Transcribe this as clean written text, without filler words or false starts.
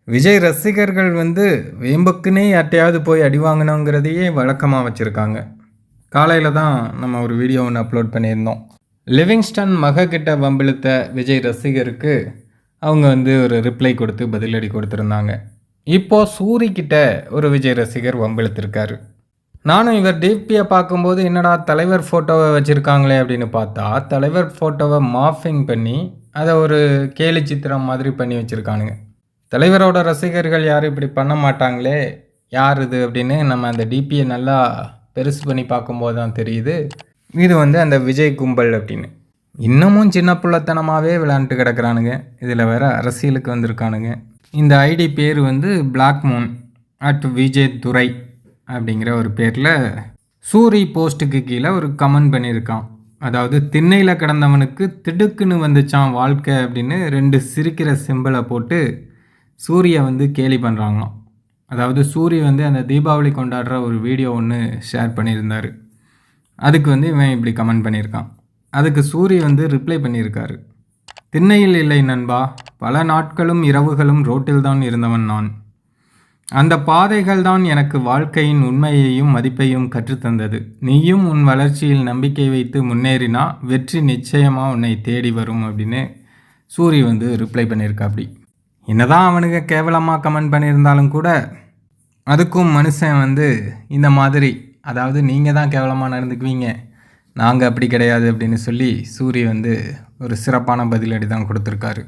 விஜய் ரசிகர்கள் வந்து வேம்புக்குன்னே யார்ட்டையாவது போய் அடி வாங்கணுங்கிறதையே வழக்கமாக வச்சுருக்காங்க. காலையில் தான் நம்ம ஒரு வீடியோ ஒன்று அப்லோட் பண்ணியிருந்தோம். லிவிங்ஸ்டன் மகக்கிட்ட வம்பிழுத்த விஜய் ரசிகருக்கு அவங்க வந்து ஒரு ரிப்ளை கொடுத்து பதிலடி கொடுத்துருந்தாங்க. இப்போது சூரிக்கிட்ட ஒரு விஜய் ரசிகர் வம்பிழுத்திருக்காரு. நானும் இவர் டிபியை பார்க்கும்போது என்னடா தலைவர் ஃபோட்டோவை வச்சுருக்காங்களே அப்படின்னு பார்த்தா, தலைவர் ஃபோட்டோவை மார்ஃபிங் பண்ணி அதை ஒரு கேலி சித்திரம் மாதிரி பண்ணி வச்சுருக்கானுங்க. தலைவரோட ரசிகர்கள் யாரும் இப்படி பண்ண மாட்டாங்களே, யார் இது அப்படின்னு நம்ம அந்த டிபியை நல்லா பெருசு பண்ணி பார்க்கும்போது தான் தெரியுது, இது வந்து அந்த விஜய் கும்பல் அப்படின்னு. இன்னமும் சின்ன பிள்ளைத்தனமாகவே விளையாண்டுட்டு கிடக்கிறானுங்க. இதில் வேற அரசியலுக்கு வந்திருக்கானுங்க. இந்த ஐடி பேர் வந்து பிளாக் மூன் @விஜய் துரை அப்படிங்கிற ஒரு பேரில் சூரி போஸ்ட்டுக்கு கீழே ஒரு கமெண்ட் பண்ணியிருக்கான். அதாவது திண்ணையில் கிடந்தவனுக்கு திடுக்குன்னு வந்துச்சான் வாழ்க்கை அப்படின்னு 2 சிரிக்கிற சிம்பிளை போட்டு சூரியை வந்து கேலி பண்ணுறாங்களாம். அதாவது சூரி வந்து அந்த தீபாவளி கொண்டாடுற ஒரு வீடியோ ஒன்று ஷேர் பண்ணியிருந்தார். அதுக்கு வந்து இவன் இப்படி கமெண்ட் பண்ணியிருக்கான். அதுக்கு சூரி வந்து ரிப்ளை பண்ணியிருக்காரு. திண்ணையில் இல்லை நண்பா, பல நாட்களும் இரவுகளும் ரோட்டில் தான் இருந்தவன் நான். அந்த பாதைகள் தான் எனக்கு வாழ்க்கையின் உண்மையையும் மதிப்பையும் கற்றுத்தந்தது. நீயும் உன் வளர்ச்சியில் நம்பிக்கை வைத்து முன்னேறினா வெற்றி நிச்சயமாக உன்னை தேடி வரும் அப்படின்னு சூரி வந்து ரிப்ளை பண்ணியிருக்கா. அப்படி என்னதான் அவனுங்க கேவலமாக கமெண்ட் பண்ணியிருந்தாலும் கூட அதுக்கும் மனுஷன் வந்து இந்த மாதிரி, அதாவது நீங்கள் தான் கேவலமாக நடந்துக்குவீங்க, நாங்கள் அப்படி கிடையாது அப்படின்னு சொல்லி சூரி வந்து ஒரு சிறப்பான பதிலடி தான் கொடுத்துருக்காரு.